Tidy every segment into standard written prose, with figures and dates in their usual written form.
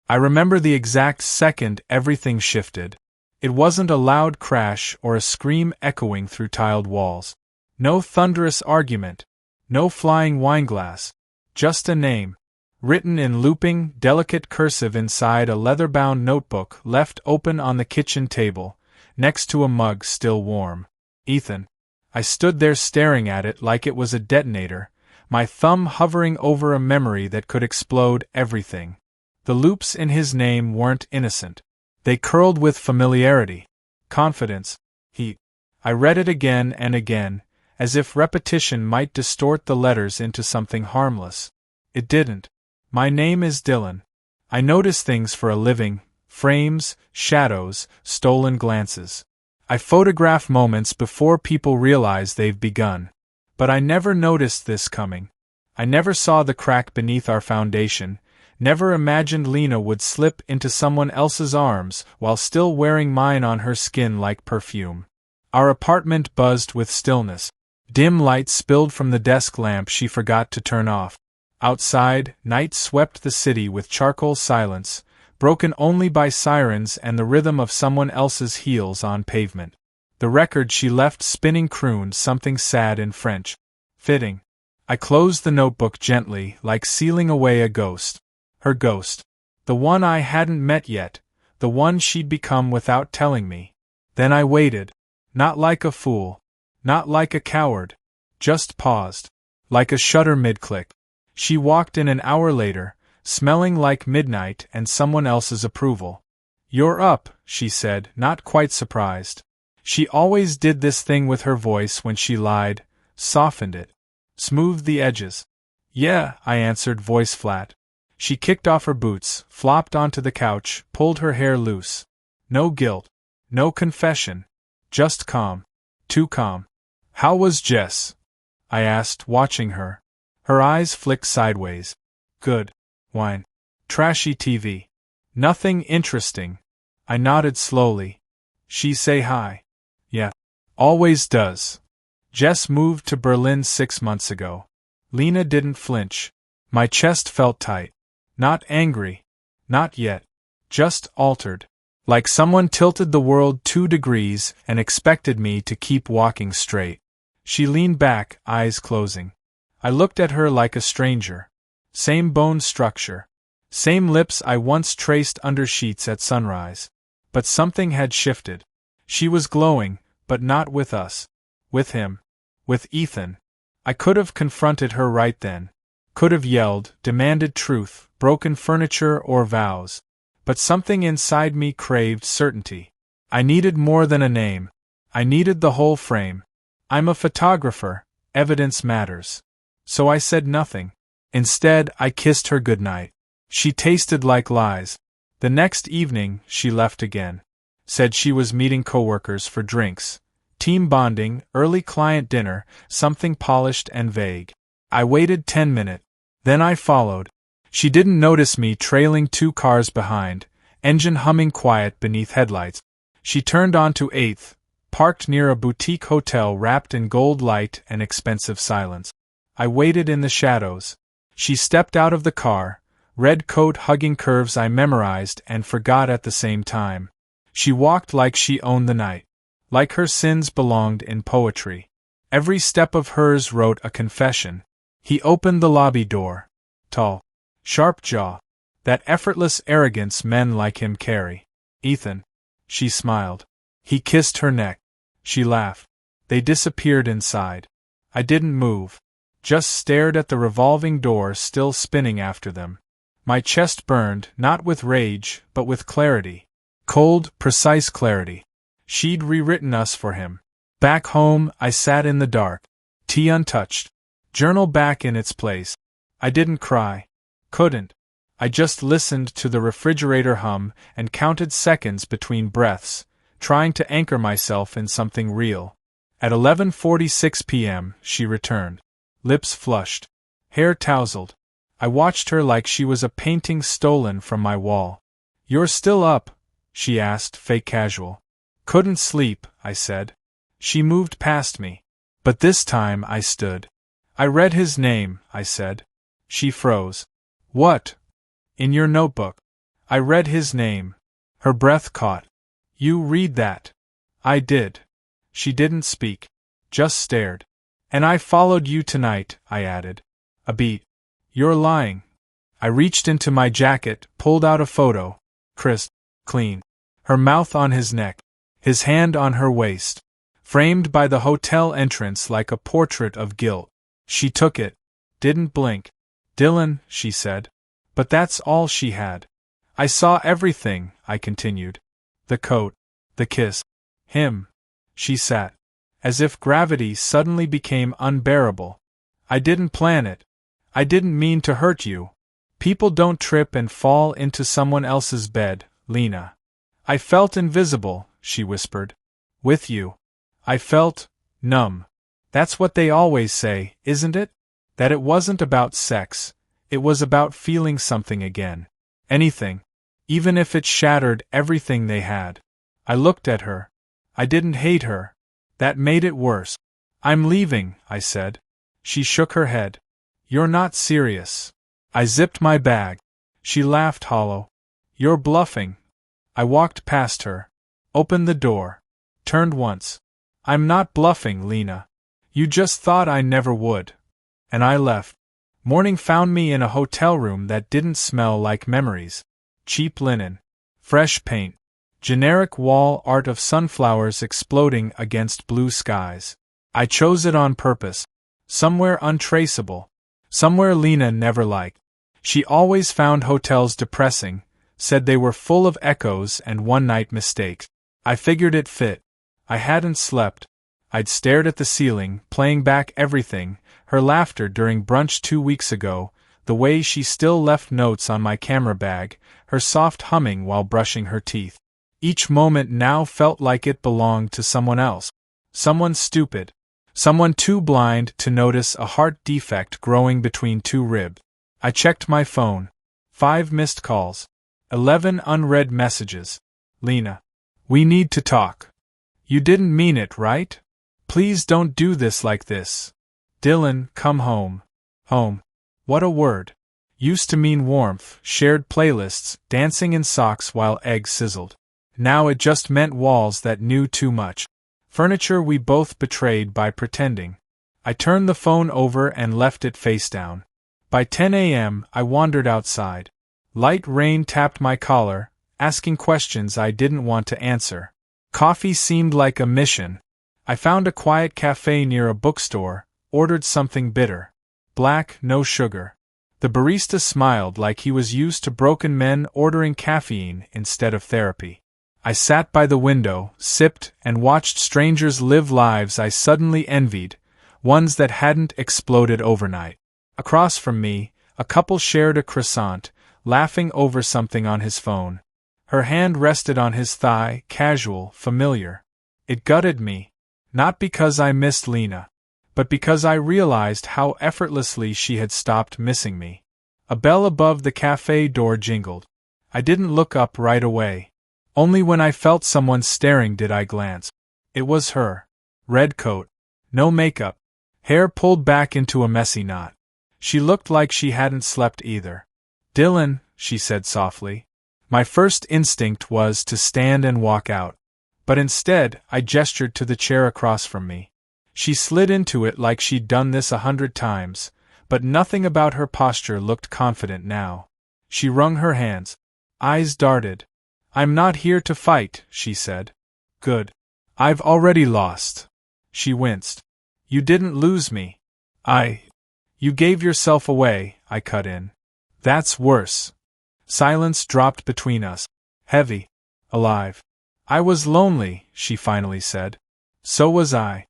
I remember the exact second everything shifted. It wasn't a loud crash or a scream echoing through tiled walls. No thunderous argument. No flying wineglass. Just a name. Written in looping, delicate cursive inside a leather-bound notebook left open on the kitchen table, next to a mug still warm. Ethan. I stood there staring at it like it was a detonator, my thumb hovering over a memory that could explode everything. The loops in his name weren't innocent. They curled with familiarity, confidence, heat. I read it again and again, as if repetition might distort the letters into something harmless. It didn't. My name is Dylan. I notice things for a living, frames, shadows, stolen glances. I photograph moments before people realize they've begun. But I never noticed this coming. I never saw the crack beneath our foundation, never imagined Lena would slip into someone else's arms while still wearing mine on her skin like perfume. Our apartment buzzed with stillness. Dim light spilled from the desk lamp she forgot to turn off. Outside, night swept the city with charcoal silence, broken only by sirens and the rhythm of someone else's heels on pavement. The record she left spinning crooned something sad in French. Fitting. I closed the notebook gently, like sealing away a ghost. Her ghost. The one I hadn't met yet, the one she'd become without telling me. Then I waited. Not like a fool. Not like a coward. Just paused. Like a shutter mid-click. She walked in an hour later, smelling like midnight and someone else's approval. "You're up," she said, not quite surprised. She always did this thing with her voice when she lied, softened it, smoothed the edges. "Yeah," I answered, voice flat. She kicked off her boots, flopped onto the couch, pulled her hair loose. No guilt. No confession. Just calm. Too calm. "How was Jess?" I asked, watching her. Her eyes flicked sideways. "Good. Wine. Trashy TV. Nothing interesting." I nodded slowly. "She say hi?" "Yeah. Always does. Jess moved to Berlin 6 months ago." Lena didn't flinch. My chest felt tight. Not angry. Not yet. Just altered. Like someone tilted the world 2 degrees and expected me to keep walking straight. She leaned back, eyes closing. I looked at her like a stranger. Same bone structure. Same lips I once traced under sheets at sunrise. But something had shifted. She was glowing, but not with us. With him. With Ethan. I could have confronted her right then. Could have yelled, demanded truth, broken furniture or vows. But something inside me craved certainty. I needed more than a name. I needed the whole frame. I'm a photographer. Evidence matters. So I said nothing. Instead, I kissed her goodnight. She tasted like lies. The next evening, she left again. Said she was meeting coworkers for drinks. Team bonding, early client dinner, something polished and vague. I waited 10 minutes. Then I followed. She didn't notice me trailing 2 cars behind, engine humming quiet beneath headlights. She turned onto 8th, parked near a boutique hotel wrapped in gold light and expensive silence. I waited in the shadows. She stepped out of the car, red coat hugging curves I memorized and forgot at the same time. She walked like she owned the night. Like her sins belonged in poetry. Every step of hers wrote a confession. He opened the lobby door. Tall. Sharp jaw. That effortless arrogance men like him carry. "Ethan." She smiled. He kissed her neck. She laughed. They disappeared inside. I didn't move. Just stared at the revolving door still spinning after them. My chest burned, not with rage, but with clarity. Cold, precise clarity. She'd rewritten us for him. Back home, I sat in the dark. Tea untouched. Journal back in its place. I didn't cry. Couldn't. I just listened to the refrigerator hum and counted seconds between breaths, trying to anchor myself in something real. At 11:46 p.m., she returned. Lips flushed. Hair tousled. I watched her like she was a painting stolen from my wall. "You're still up?" she asked, fake casual. "Couldn't sleep," I said. She moved past me. But this time I stood. "I read his name," I said. She froze. "What?" "In your notebook." I read his name. Her breath caught. You read that? I did. She didn't speak. Just stared. And I followed you tonight, I added. A beat. You're lying. I reached into my jacket, pulled out a photo. Crisp. Clean. Her mouth on his neck. His hand on her waist. Framed by the hotel entrance like a portrait of guilt. She took it. Didn't blink. Dylan, she said. But that's all she had. I saw everything, I continued. The coat. The kiss. Him. She sat. As if gravity suddenly became unbearable. I didn't plan it. I didn't mean to hurt you. People don't trip and fall into someone else's bed, Lena. I felt invisible, she whispered. With you. I felt numb. That's what they always say, isn't it? That it wasn't about sex. It was about feeling something again. Anything. Even if it shattered everything they had. I looked at her. I didn't hate her. That made it worse. I'm leaving, I said. She shook her head. You're not serious. I zipped my bag. She laughed hollow. You're bluffing. I walked past her. Opened the door. Turned once. I'm not bluffing, Lena. You just thought I never would. And I left. Morning found me in a hotel room that didn't smell like memories. Cheap linen. Fresh paint. Generic wall art of sunflowers exploding against blue skies. I chose it on purpose. Somewhere untraceable. Somewhere Lena never liked. She always found hotels depressing, said they were full of echoes and one-night mistakes. I figured it fit. I hadn't slept. I'd stared at the ceiling, playing back everything, her laughter during brunch 2 weeks ago, the way she still left notes on my camera bag, her soft humming while brushing her teeth. Each moment now felt like it belonged to someone else. Someone stupid. Someone too blind to notice a heart defect growing between two ribs. I checked my phone. 5 missed calls. 11 unread messages. Lena. We need to talk. You didn't mean it, right? Please don't do this like this. Dylan, come home. Home. What a word. Used to mean warmth, shared playlists, dancing in socks while eggs sizzled. Now it just meant walls that knew too much. Furniture we both betrayed by pretending. I turned the phone over and left it face down. By 10 a.m. I wandered outside. Light rain tapped my collar, asking questions I didn't want to answer. Coffee seemed like a mission. I found a quiet cafe near a bookstore, ordered something bitter. Black, no sugar. The barista smiled like he was used to broken men ordering caffeine instead of therapy. I sat by the window, sipped, and watched strangers live lives I suddenly envied, ones that hadn't exploded overnight. Across from me, a couple shared a croissant, laughing over something on his phone. Her hand rested on his thigh, casual, familiar. It gutted me. Not because I missed Lena, but because I realized how effortlessly she had stopped missing me. A bell above the cafe door jingled. I didn't look up right away. Only when I felt someone staring did I glance. It was her. Red coat. No makeup. Hair pulled back into a messy knot. She looked like she hadn't slept either. Dylan, she said softly. My first instinct was to stand and walk out. But instead, I gestured to the chair across from me. She slid into it like she'd done this 100 times, but nothing about her posture looked confident now. She wrung her hands. Eyes darted. I'm not here to fight, she said. Good. I've already lost. She winced. You didn't lose me. You gave yourself away, I cut in. That's worse. Silence dropped between us. Heavy. Alive. I was lonely, she finally said. So was I.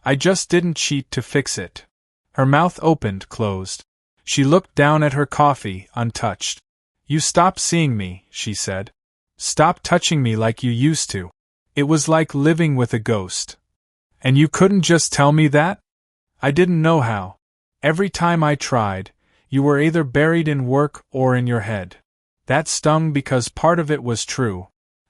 I just didn't cheat to fix it. Her mouth opened, closed. She looked down at her coffee, untouched. You stopped seeing me, she said. Stop touching me like you used to. It was like living with a ghost. And you couldn't just tell me that? I didn't know how. Every time I tried, you were either buried in work or in your head. That stung because part of it was true.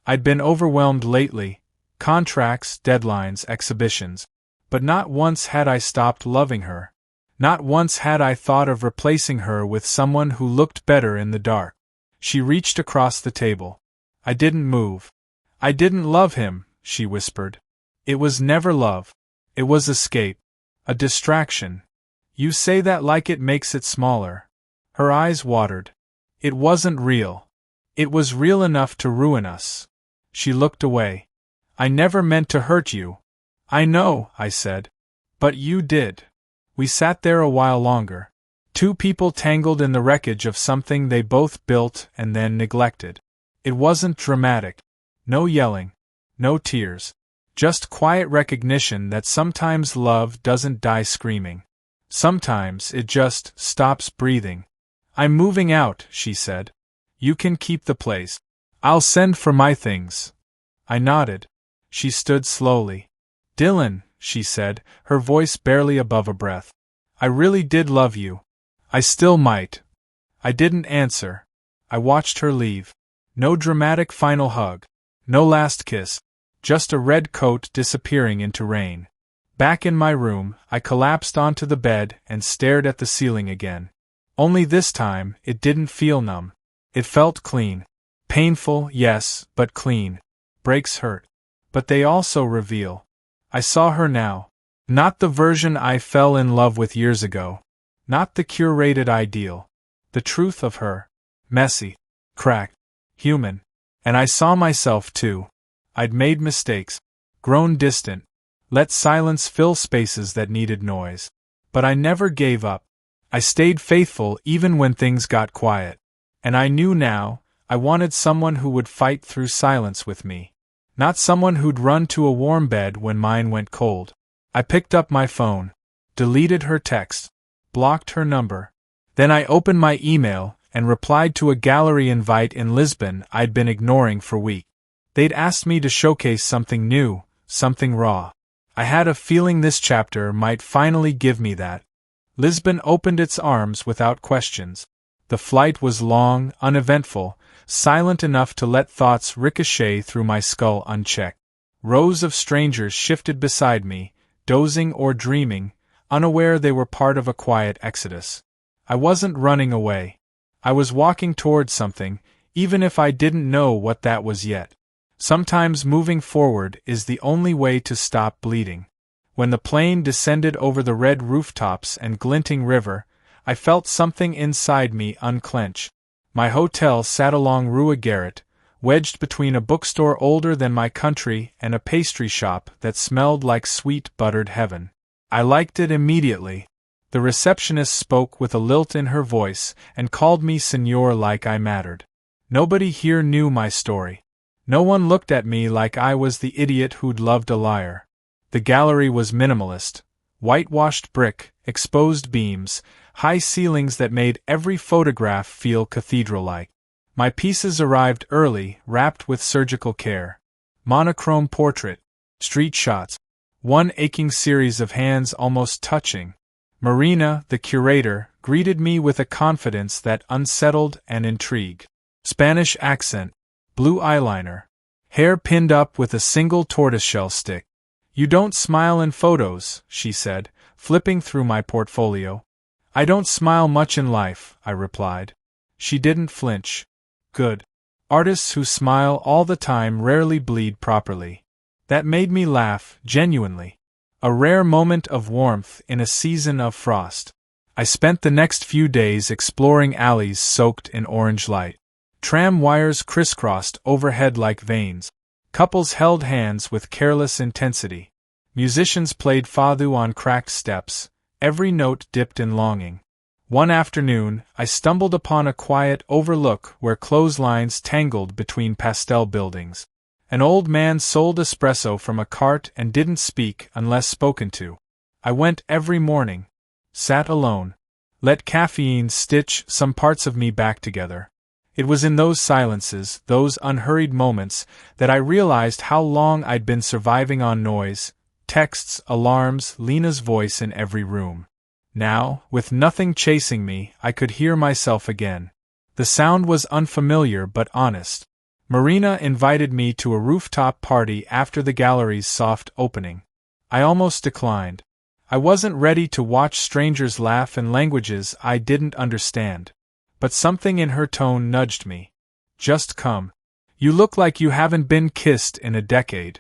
I'd been overwhelmed lately, contracts, deadlines, exhibitions. But not once had I stopped loving her. Not once had I thought of replacing her with someone who looked better in the dark. She reached across the table. I didn't move. I didn't love him, she whispered. It was never love. It was escape. A distraction. You say that like it makes it smaller. Her eyes watered. It wasn't real. It was real enough to ruin us. She looked away. I never meant to hurt you. I know, I said. But you did. We sat there a while longer. Two people tangled in the wreckage of something they both built and then neglected. It wasn't dramatic. No yelling. No tears. Just quiet recognition that sometimes love doesn't die screaming. Sometimes it just stops breathing. I'm moving out, she said. You can keep the place. I'll send for my things. I nodded. She stood slowly. Dylan, she said, her voice barely above a breath. I really did love you. I still might. I didn't answer. I watched her leave. No dramatic final hug. No last kiss. Just a red coat disappearing into rain. Back in my room, I collapsed onto the bed and stared at the ceiling again. Only this time, it didn't feel numb. It felt clean. Painful, yes, but clean. Breaks hurt. But they also reveal. I saw her now. Not the version I fell in love with years ago. Not the curated ideal. The truth of her. Messy. Cracked. Human. And I saw myself too. I'd made mistakes. Grown distant. Let silence fill spaces that needed noise. But I never gave up. I stayed faithful even when things got quiet. And I knew now, I wanted someone who would fight through silence with me. Not someone who'd run to a warm bed when mine went cold. I picked up my phone. Deleted her text. Blocked her number. Then I opened my email and replied to a gallery invite in Lisbon I'd been ignoring for weeks. They'd asked me to showcase something new, something raw. I had a feeling this chapter might finally give me that. Lisbon opened its arms without questions. The flight was long, uneventful, silent enough to let thoughts ricochet through my skull unchecked. Rows of strangers shifted beside me, dozing or dreaming, unaware they were part of a quiet exodus. I wasn't running away. I was walking towards something, even if I didn't know what that was yet. Sometimes moving forward is the only way to stop bleeding. When the plane descended over the red rooftops and glinting river, I felt something inside me unclench. My hotel sat along Rue Garrett, wedged between a bookstore older than my country and a pastry shop that smelled like sweet buttered heaven. I liked it immediately. The receptionist spoke with a lilt in her voice and called me Senor like I mattered. Nobody here knew my story. No one looked at me like I was the idiot who'd loved a liar. The gallery was minimalist. Whitewashed brick, exposed beams, high ceilings that made every photograph feel cathedral-like. My pieces arrived early, wrapped with surgical care. Monochrome portrait, street shots, one aching series of hands almost touching. Marina, the curator, greeted me with a confidence that unsettled and intrigued. Spanish accent, blue eyeliner, hair pinned up with a single tortoiseshell stick. You don't smile in photos, she said, flipping through my portfolio. I don't smile much in life, I replied. She didn't flinch. Good. Artists who smile all the time rarely bleed properly. That made me laugh, genuinely. A rare moment of warmth in a season of frost. I spent the next few days exploring alleys soaked in orange light. Tram wires crisscrossed overhead like veins. Couples held hands with careless intensity. Musicians played fado on cracked steps, every note dipped in longing. One afternoon, I stumbled upon a quiet overlook where clotheslines tangled between pastel buildings. An old man sold espresso from a cart and didn't speak unless spoken to. I went every morning. Sat alone. Let caffeine stitch some parts of me back together. It was in those silences, those unhurried moments, that I realized how long I'd been surviving on noise, texts, alarms, Lena's voice in every room. Now, with nothing chasing me, I could hear myself again. The sound was unfamiliar but honest. Marina invited me to a rooftop party after the gallery's soft opening. I almost declined. I wasn't ready to watch strangers laugh in languages I didn't understand. But something in her tone nudged me. Just come. You look like you haven't been kissed in a decade.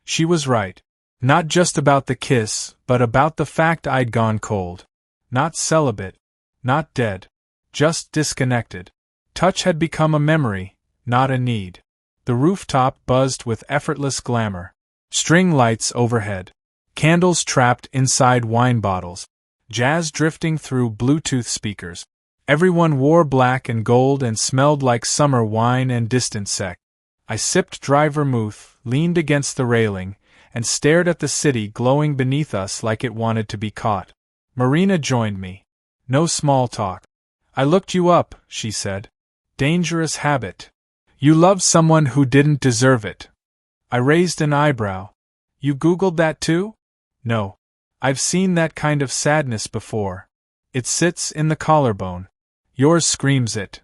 She was right. Not just about the kiss, but about the fact I'd gone cold. Not celibate. Not dead. Just disconnected. Touch had become a memory, not a need. The rooftop buzzed with effortless glamour. String lights overhead. Candles trapped inside wine bottles. Jazz drifting through Bluetooth speakers. Everyone wore black and gold and smelled like summer wine and distant sec. I sipped dry vermouth, leaned against the railing, and stared at the city glowing beneath us like it wanted to be caught. Marina joined me. No small talk. I looked you up, she said. Dangerous habit. You love someone who didn't deserve it. I raised an eyebrow. You Googled that too? No. I've seen that kind of sadness before. It sits in the collarbone. Yours screams it.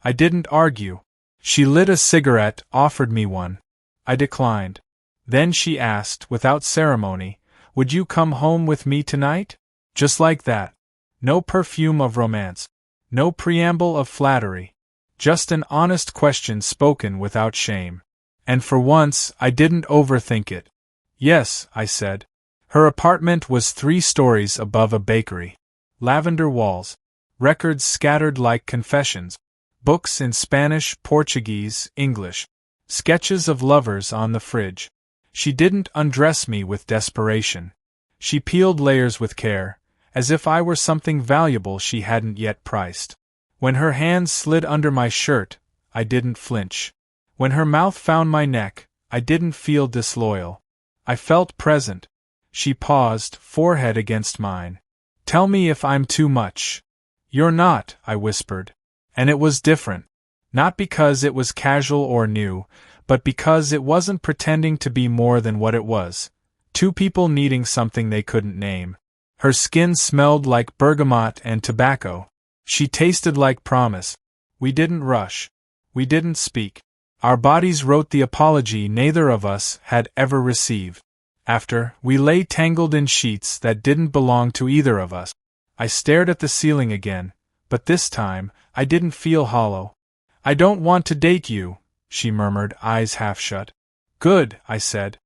I didn't argue. She lit a cigarette, offered me one. I declined. Then she asked, without ceremony, would you come home with me tonight? Just like that. No perfume of romance. No preamble of flattery. Just an honest question spoken without shame. And for once, I didn't overthink it. Yes, I said. Her apartment was 3 stories above a bakery. Lavender walls. Records scattered like confessions. Books in Spanish, Portuguese, English. Sketches of lovers on the fridge. She didn't undress me with desperation. She peeled layers with care, as if I were something valuable she hadn't yet priced. When her hands slid under my shirt, I didn't flinch. When her mouth found my neck, I didn't feel disloyal. I felt present. She paused, forehead against mine. Tell me if I'm too much. You're not, I whispered. And it was different. Not because it was casual or new, but because it wasn't pretending to be more than what it was. 2 people needing something they couldn't name. Her skin smelled like bergamot and tobacco. She tasted like promise. We didn't rush. We didn't speak. Our bodies wrote the apology neither of us had ever received. After, we lay tangled in sheets that didn't belong to either of us. I stared at the ceiling again, but this time, I didn't feel hollow. I don't want to date you, she murmured, eyes half shut. Good, I said.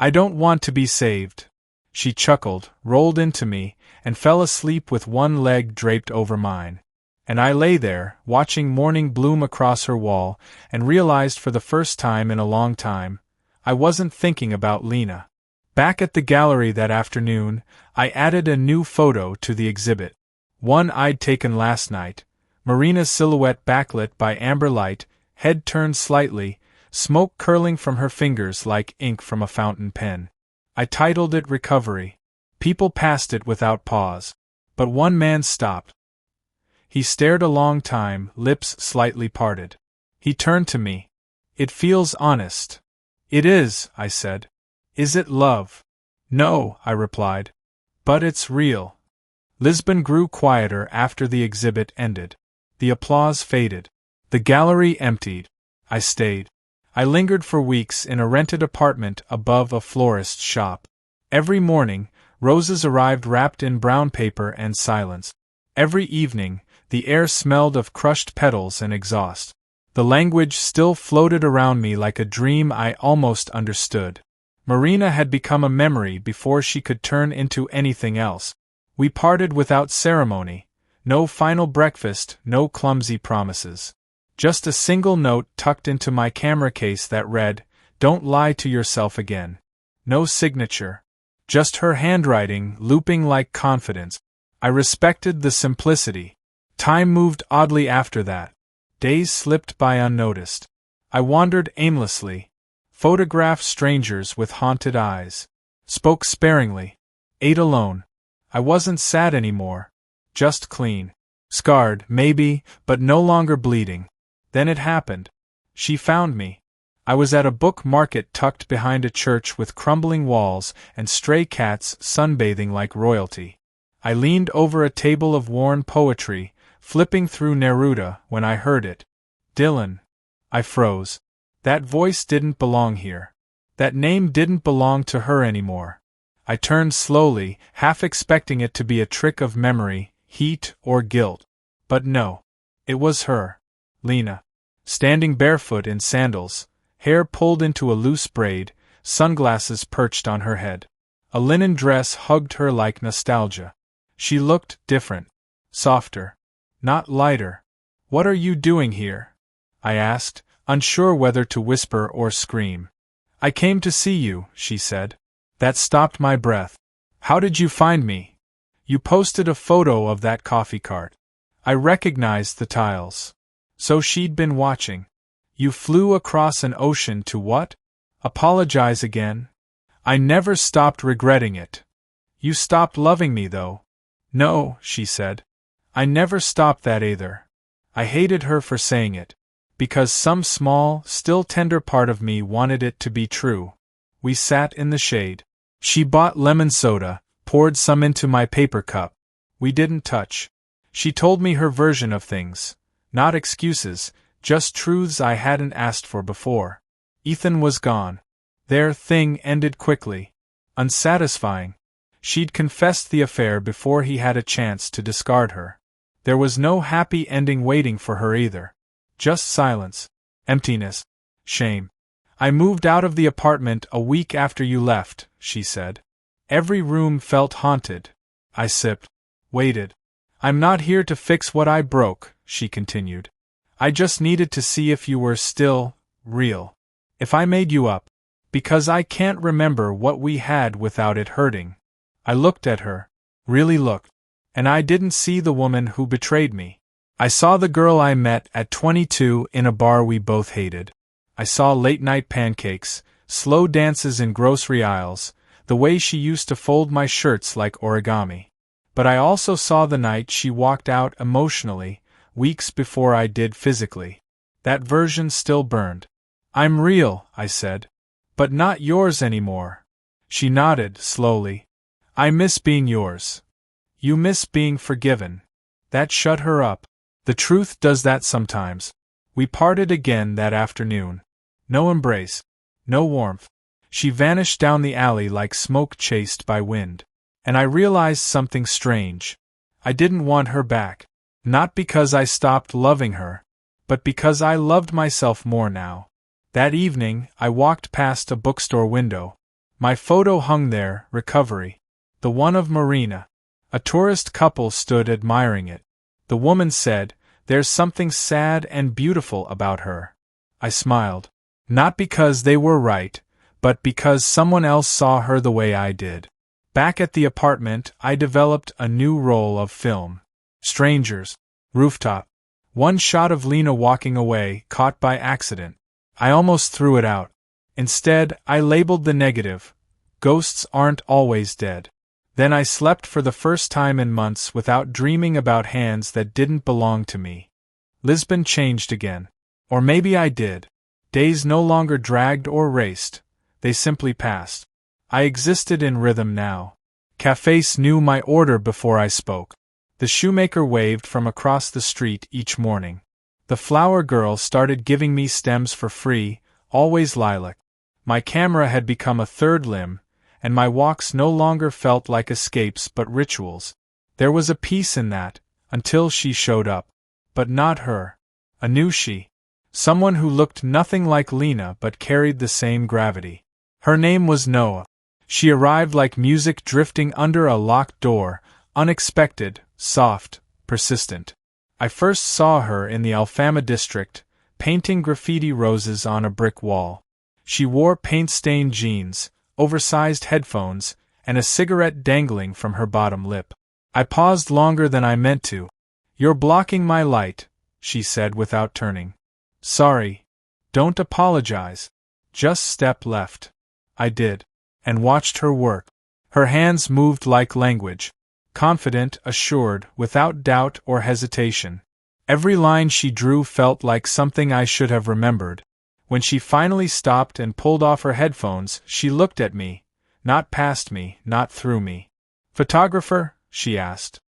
I don't want to be saved. She chuckled, rolled into me, and fell asleep with one leg draped over mine. And I lay there, watching morning bloom across her wall, and realized for the first time in a long time, I wasn't thinking about Lena. Back at the gallery that afternoon, I added a new photo to the exhibit. One I'd taken last night, Marina's silhouette backlit by amber light, head turned slightly, smoke curling from her fingers like ink from a fountain pen. I titled it Recovery. People passed it without pause. But one man stopped. He stared a long time, lips slightly parted. He turned to me. It feels honest. It is, I said. Is it love? No, I replied. But it's real. Lisbon grew quieter after the exhibit ended. The applause faded. The gallery emptied. I stayed. I lingered for weeks in a rented apartment above a florist's shop. Every morning, roses arrived wrapped in brown paper and silence. Every evening, the air smelled of crushed petals and exhaust. The language still floated around me like a dream I almost understood. Marina had become a memory before she could turn into anything else. We parted without ceremony. No final breakfast, no clumsy promises. Just a single note tucked into my camera case that read, "Don't lie to yourself again." No signature. Just her handwriting, looping like confidence. I respected the simplicity. Time moved oddly after that. Days slipped by unnoticed. I wandered aimlessly. Photographed strangers with haunted eyes. Spoke sparingly. Ate alone. I wasn't sad anymore. Just clean. Scarred, maybe, but no longer bleeding. Then it happened. She found me. I was at a book market tucked behind a church with crumbling walls and stray cats sunbathing like royalty. I leaned over a table of worn poetry, flipping through Neruda when I heard it. Dylan. I froze. That voice didn't belong here. That name didn't belong to her anymore. I turned slowly, half expecting it to be a trick of memory, heat, or guilt. But no. It was her. Lena. standing barefoot in sandals, hair pulled into a loose braid, sunglasses perched on her head. A linen dress hugged her like nostalgia. She looked different. Softer. Not lighter. "What are you doing here?" I asked, unsure whether to whisper or scream. "I came to see you," she said. That stopped my breath. "How did you find me?" "You posted a photo of that coffee cart." I recognized the tiles. So she'd been watching. "You flew across an ocean to what? Apologize again?" "I never stopped regretting it." "You stopped loving me, though." "No," she said. "I never stopped that either." I hated her for saying it, because some small, still tender part of me wanted it to be true. We sat in the shade. She bought lemon soda, poured some into my paper cup. We didn't touch. She told me her version of things. Not excuses, just truths I hadn't asked for before. Ethan was gone. Their thing ended quickly. Unsatisfying. She'd confessed the affair before he had a chance to discard her. There was no happy ending waiting for her either. Just silence. Emptiness. Shame. "I moved out of the apartment a week after you left," she said. "Every room felt haunted." I sipped. Waited. "I'm not here to fix what I broke," she continued. "I just needed to see if you were still real. If I made you up. Because I can't remember what we had without it hurting." I looked at her. Really looked. And I didn't see the woman who betrayed me. I saw the girl I met at 22 in a bar we both hated. I saw late-night pancakes, slow dances in grocery aisles, the way she used to fold my shirts like origami. But I also saw the night she walked out emotionally, weeks before I did physically. That version still burned. "I'm real," I said. "But not yours anymore." She nodded, slowly. "I miss being yours." "You miss being forgiven." That shut her up. The truth does that sometimes. We parted again that afternoon. No embrace. No warmth. She vanished down the alley like smoke chased by wind. And I realized something strange. I didn't want her back. Not because I stopped loving her, but because I loved myself more now. That evening, I walked past a bookstore window. My photo hung there, Recovery. The one of Marina. A tourist couple stood admiring it. The woman said, "There's something sad and beautiful about her." I smiled. Not because they were right, but because someone else saw her the way I did. Back at the apartment, I developed a new roll of film. Strangers. Rooftop. One shot of Lena walking away, caught by accident. I almost threw it out. Instead, I labeled the negative. Ghosts aren't always dead. Then I slept for the first time in months without dreaming about hands that didn't belong to me. Lisbon changed again. Or maybe I did. Days no longer dragged or raced. They simply passed. I existed in rhythm now. Cafes knew my order before I spoke. The shoemaker waved from across the street each morning. The flower girl started giving me stems for free, always lilac. My camera had become a third limb, and my walks no longer felt like escapes but rituals. There was a peace in that, until she showed up. But not her. A new she. Someone who looked nothing like Lena but carried the same gravity. Her name was Noah. She arrived like music drifting under a locked door, unexpected, soft, persistent. I first saw her in the Alfama district, painting graffiti roses on a brick wall. She wore paint-stained jeans, oversized headphones, and a cigarette dangling from her bottom lip. I paused longer than I meant to. "You're blocking my light," she said without turning. "Sorry. Don't apologize. Just step left." I did, and watched her work. Her hands moved like language. Confident, assured, without doubt or hesitation. Every line she drew felt like something I should have remembered. When she finally stopped and pulled off her headphones, she looked at me, not past me, not through me. "Photographer?" she asked.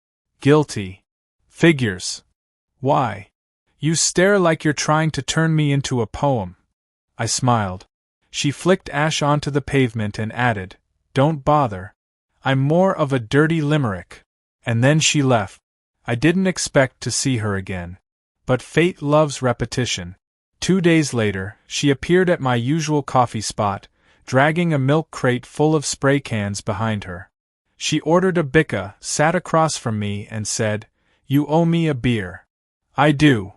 "Guilty." "Figures." "Why?" "You stare like you're trying to turn me into a poem." I smiled. She flicked ash onto the pavement and added, "Don't bother. I'm more of a dirty limerick." And then she left. I didn't expect to see her again. But fate loves repetition. 2 days later, she appeared at my usual coffee spot, dragging a milk crate full of spray cans behind her. She ordered a bica, sat across from me, and said, "You owe me a beer." "I do.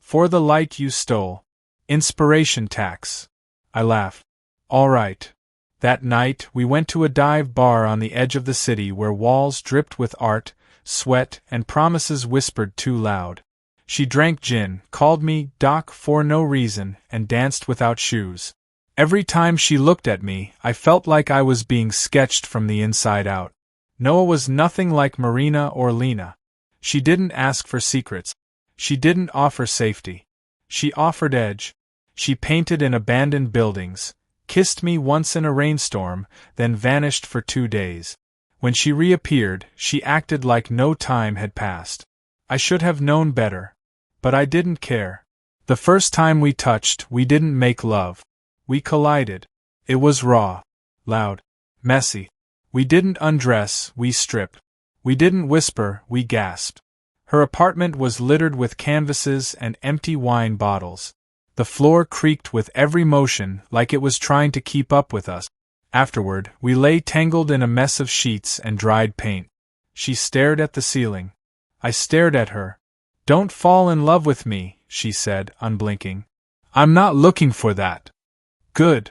For the light you stole. Inspiration tax." I laughed. "All right." That night, we went to a dive bar on the edge of the city where walls dripped with art, sweat, and promises whispered too loud. She drank gin, called me Doc for no reason, and danced without shoes. Every time she looked at me, I felt like I was being sketched from the inside out. Noah was nothing like Marina or Lena. She didn't ask for secrets. She didn't offer safety. She offered edge. She painted in abandoned buildings, kissed me once in a rainstorm, then vanished for 2 days. When she reappeared, she acted like no time had passed. I should have known better. But I didn't care. The first time we touched, we didn't make love. We collided. It was raw, loud, messy. We didn't undress, we stripped. We didn't whisper, we gasped. Her apartment was littered with canvases and empty wine bottles. The floor creaked with every motion, like it was trying to keep up with us. Afterward, we lay tangled in a mess of sheets and dried paint. She stared at the ceiling. I stared at her. "Don't fall in love with me," she said, unblinking. "I'm not looking for that." Good.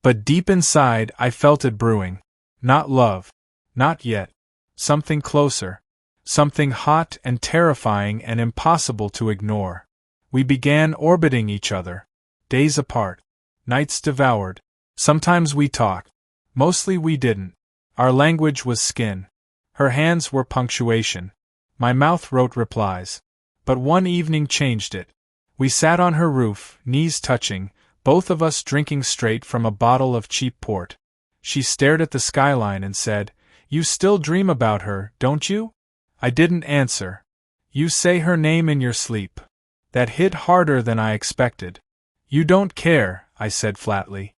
But deep inside, I felt it brewing. Not love. Not yet. Something closer. Something hot and terrifying and impossible to ignore. We began orbiting each other. Days apart. Nights devoured. Sometimes we talked. Mostly we didn't. Our language was skin. Her hands were punctuation. My mouth wrote replies. But one evening changed it. We sat on her roof, knees touching, both of us drinking straight from a bottle of cheap port. She stared at the skyline and said, "You still dream about her, don't you?" I didn't answer. "You say her name in your sleep." That hit harder than I expected. "You don't care," I said flatly.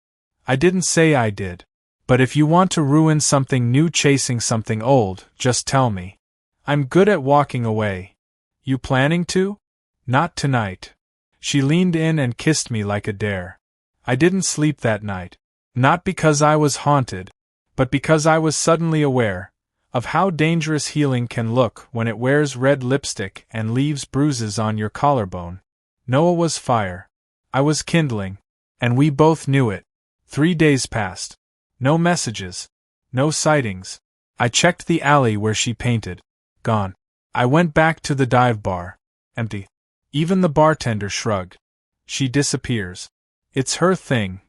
I didn't say I did. "But if you want to ruin something new chasing something old, just tell me. I'm good at walking away." "You planning to?" "Not tonight." She leaned in and kissed me like a dare. I didn't sleep that night. Not because I was haunted, but because I was suddenly aware of how dangerous healing can look when it wears red lipstick and leaves bruises on your collarbone. Noah was fire. I was kindling. And we both knew it. 3 days passed. No messages. No sightings. I checked the alley where she painted. Gone. I went back to the dive bar. Empty. Even the bartender shrugged. She disappears. It's her thing.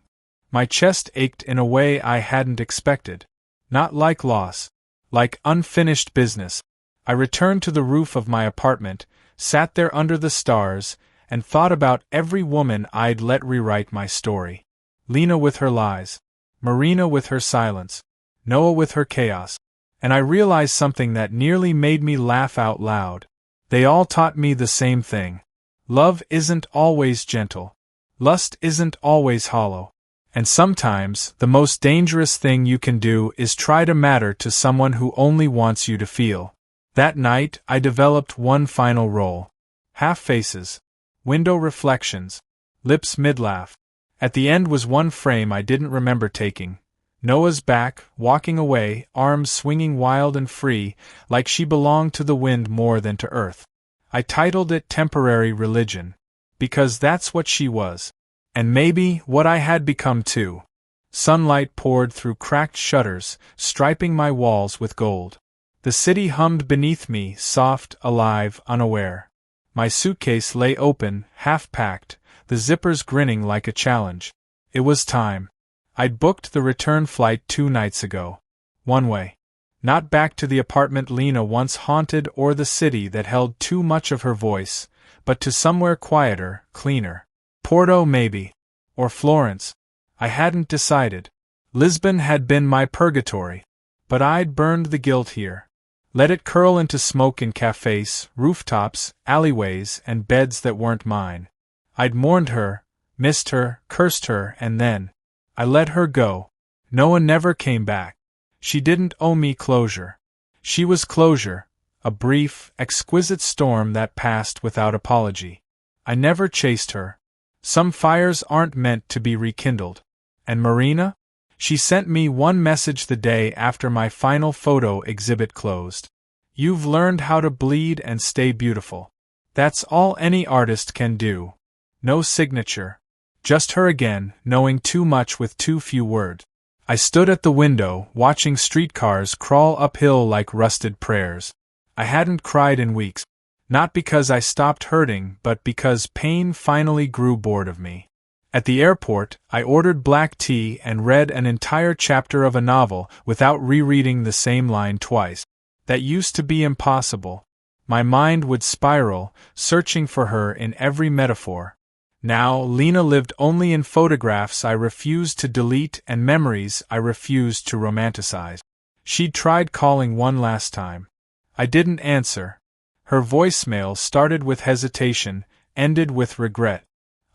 My chest ached in a way I hadn't expected. Not like loss. Like unfinished business. I returned to the roof of my apartment, sat there under the stars, and thought about every woman I'd let rewrite my story. Lena with her lies. Marina with her silence. Noah with her chaos. And I realized something that nearly made me laugh out loud. They all taught me the same thing. Love isn't always gentle. Lust isn't always hollow. And sometimes, the most dangerous thing you can do is try to matter to someone who only wants you to feel. That night, I developed one final role. Half faces. Window reflections. Lips mid-laugh. At the end was one frame I didn't remember taking. Noah's back, walking away, arms swinging wild and free, like she belonged to the wind more than to earth. I titled it Temporary Religion. Because that's what she was. And maybe what I had become too. Sunlight poured through cracked shutters, striping my walls with gold. The city hummed beneath me, soft, alive, unaware. My suitcase lay open, half-packed, the zippers grinning like a challenge. It was time. I'd booked the return flight 2 nights ago. One way. Not back to the apartment Lena once haunted or the city that held too much of her voice, but to somewhere quieter, cleaner. Porto maybe. Or Florence. I hadn't decided. Lisbon had been my purgatory. But I'd burned the guilt here. Let it curl into smoke in cafes, rooftops, alleyways, and beds that weren't mine. I'd mourned her, missed her, cursed her, and then I let her go. Noah never came back. She didn't owe me closure. She was closure, a brief, exquisite storm that passed without apology. I never chased her. Some fires aren't meant to be rekindled. And Marina? She sent me one message the day after my final photo exhibit closed. You've learned how to bleed and stay beautiful. That's all any artist can do. No signature. Just her again, knowing too much with too few words. I stood at the window, watching streetcars crawl uphill like rusted prayers. I hadn't cried in weeks. Not because I stopped hurting, but because pain finally grew bored of me. At the airport, I ordered black tea and read an entire chapter of a novel without rereading the same line twice. That used to be impossible. My mind would spiral, searching for her in every metaphor. Now, Lena lived only in photographs I refused to delete and memories I refused to romanticize. She'd tried calling one last time. I didn't answer. Her voicemail started with hesitation, ended with regret.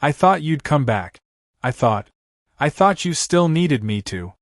I thought you'd come back. I thought you still needed me to.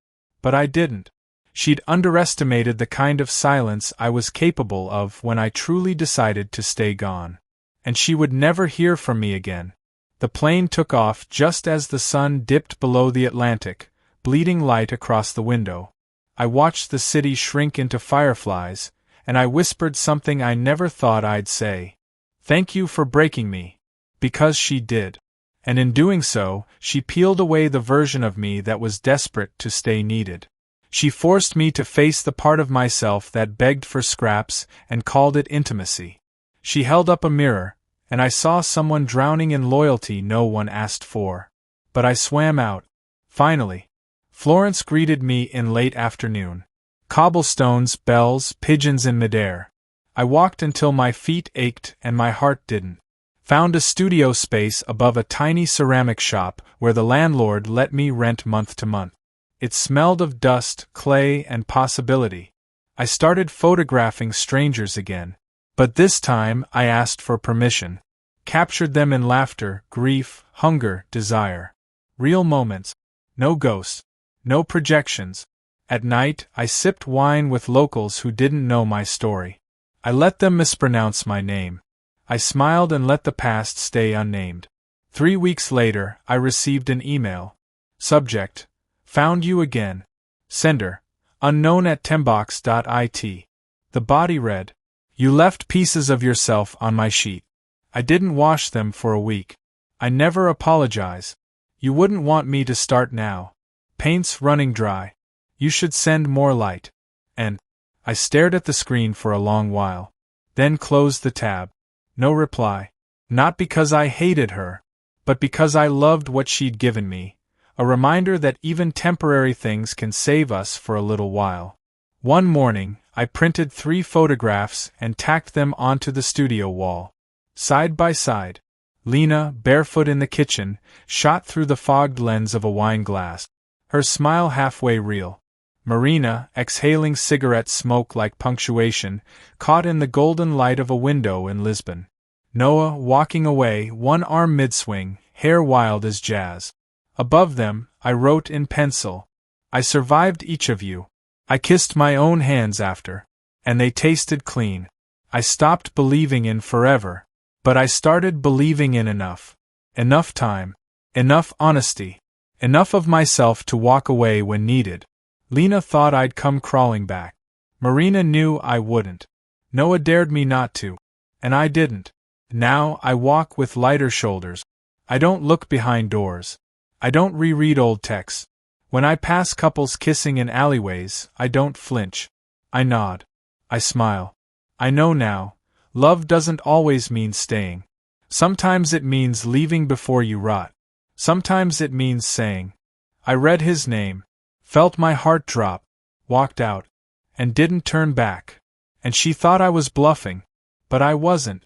But I didn't. She'd underestimated the kind of silence I was capable of when I truly decided to stay gone. And she would never hear from me again. The plane took off just as the sun dipped below the Atlantic, bleeding light across the window. I watched the city shrink into fireflies, and I whispered something I never thought I'd say. Thank you for breaking me. Because she did. And in doing so, she peeled away the version of me that was desperate to stay needed. She forced me to face the part of myself that begged for scraps and called it intimacy. She held up a mirror, and I saw someone drowning in loyalty no one asked for. But I swam out. Finally. Florence greeted me in late afternoon. Cobblestones, bells, pigeons in midair. I walked until my feet ached and my heart didn't. Found a studio space above a tiny ceramic shop where the landlord let me rent month to month. It smelled of dust, clay, and possibility. I started photographing strangers again. But this time I asked for permission. Captured them in laughter, grief, hunger, desire. Real moments. No ghosts. No projections. At night, I sipped wine with locals who didn't know my story. I let them mispronounce my name. I smiled and let the past stay unnamed. 3 weeks later, I received an email. Subject: Found you again. Sender: unknown at tembox.it. The body read: You left pieces of yourself on my sheet. I didn't wash them for a week. I never apologize. You wouldn't want me to start now. Paint's running dry. You should send more light. And I stared at the screen for a long while. Then closed the tab. No reply. Not because I hated her, but because I loved what she'd given me. A reminder that even temporary things can save us for a little while. One morning, I printed 3 photographs and tacked them onto the studio wall. Side by side. Lena, barefoot in the kitchen, shot through the fogged lens of a wine glass. Her smile halfway real. Marina, exhaling cigarette smoke like punctuation, caught in the golden light of a window in Lisbon. Noah, walking away, one arm mid-swing, hair wild as jazz. Above them, I wrote in pencil, I survived each of you. I kissed my own hands after. And they tasted clean. I stopped believing in forever. But I started believing in enough. Enough time. Enough honesty. Enough of myself to walk away when needed. Lena thought I'd come crawling back. Marina knew I wouldn't. Noah dared me not to. And I didn't. Now I walk with lighter shoulders. I don't look behind doors. I don't reread old texts. When I pass couples kissing in alleyways, I don't flinch. I nod. I smile. I know now, love doesn't always mean staying. Sometimes it means leaving before you rot. Sometimes it means saying. I read his name. Felt my heart drop, walked out, and didn't turn back. And she thought I was bluffing, but I wasn't.